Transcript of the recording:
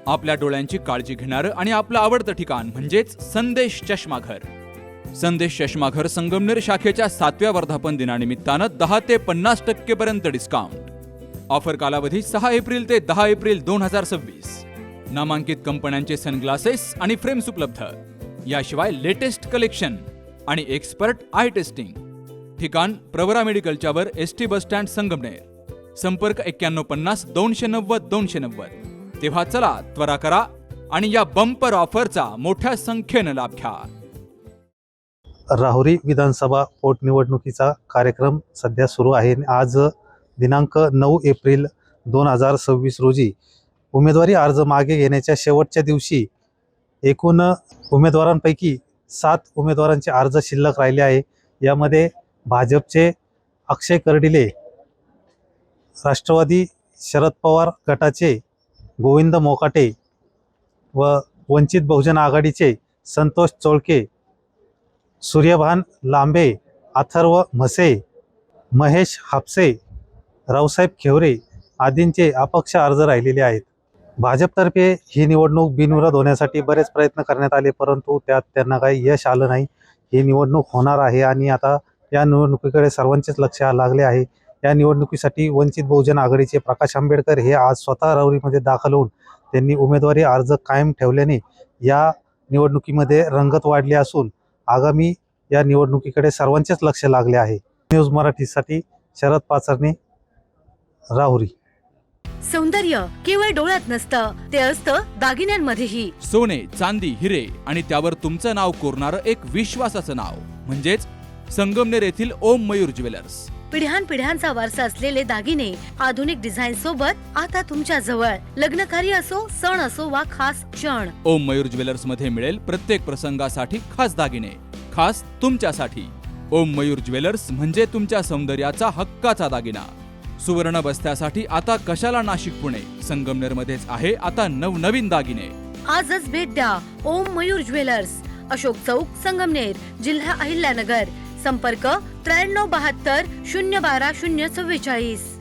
आपल्या डोळ्यांची काळजी घेणारं आणि आपलं आवडतं ठिकाण म्हणजेच संदेश चष्माघर. संदेश चष्माघर संगमनेर शाखेच्या 7व्या वर्धापन दिनानिमित्तानं 10 ते 50% पर्यंत डिस्काउंट. ऑफर कालावधी 6 एप्रिल ते 10 एप्रिल 2026. नामांकित कंपन्यांचे सनग्लासेस आणि फ्रेम्स उपलब्ध. याशिवाय लेटेस्ट कलेक्शन आणि एक्सपर्ट आय टेस्टिंग. ठिकाण प्रवरा मेडिकलच्या वर एसटी बस स्टँड संगमनेर. संपर्क 9150 290 290. तेव्हा चला त्वरा करा आणि या बंपर ऑफरचा मोठ्या संख्येनं लाभ घ्या. राहुरी विधानसभा पोटनिवडणुकीचा कार्यक्रम सध्या सुरू आहे. आज दिनांक 9 एप्रिल 2026 रोजी उमेदवारी अर्ज मागे घेण्याच्या शेवटच्या दिवशी एकूण उमेदवारांपैकी 7 उमेदवारांचे अर्ज शिल्लक राहिले आहे. यामध्ये भाजपचे अक्षय कर्डिले, राष्ट्रवादी शरद पवार गटाचे गोविंद मोकाटे व वंचित बहुजन आघाडीचे संतोष चोळके, सूर्यभान लांबे, अथर्व म्हसे, महेश हापसे, रावसाहेब खेवरे आदींचे अपक्ष अर्ज राहिलेले आहेत. भाजपतर्फे ही निवडणूक बिनविरोध होण्यासाठी बरेच प्रयत्न करण्यात आले, परंतु त्यात त्यांना काही यश आलं नाही. ही निवडणूक होणार आहे आणि आता या निवडणुकीकडे सर्वांचेच लक्ष लागले आहे. या निवडणुकीसाठी वंचित बहुजन आघाडीचे प्रकाश आंबेडकर हे आज स्वतः राहुरीमध्ये दाखल होऊन त्यांनी उमेदवारी अर्ज कायम ठेवल्याने या निवडणुकीमध्ये रंगत वाढली असून आगामी या निवडणुकीकडे सर्वांचेच लक्ष लागले आहे. न्यूज मराठीसाठी शरद पाचरणे, राहुरी. सौंदर्य केवळ डोळ्यात नसतं, ते असतं दागिन्यांमध्येही. सोने, चांदी, हिरे आणि त्यावर तुमचं नाव कोरणारं एक विश्वासाचं नाव म्हणजेच संगमनेर येथील ओम मयूर ज्वेलर्स. पिढ्यानपिढ्यांचा वारसा असलेले दागिने आधुनिक डिझाईन सोबत आता तुमच्या जवळ. लग्नकार्य असो, सण असो वा खास क्षण, ओम मयूर ज्वेलर्स मध्ये मिळेल प्रत्येक प्रसंगासाठी खास दागिने, खास तुमच्यासाठी. ओम मयूर ज्वेलर्स म्हणजे तुमच्या सौंदर्याचा हक्काचा दागिना. सुवर्ण बस्त्यासाठी आता कशाला नाशिक पुणे, संगमनेर मध्येच आहे आता नवनवीन दागिने. आजच भेट द्या ओम मयूर ज्वेलर्स, अशोक चौक, संगमनेर, जिल्हा अहिल्यानगर. संपर्क 9372 012 044.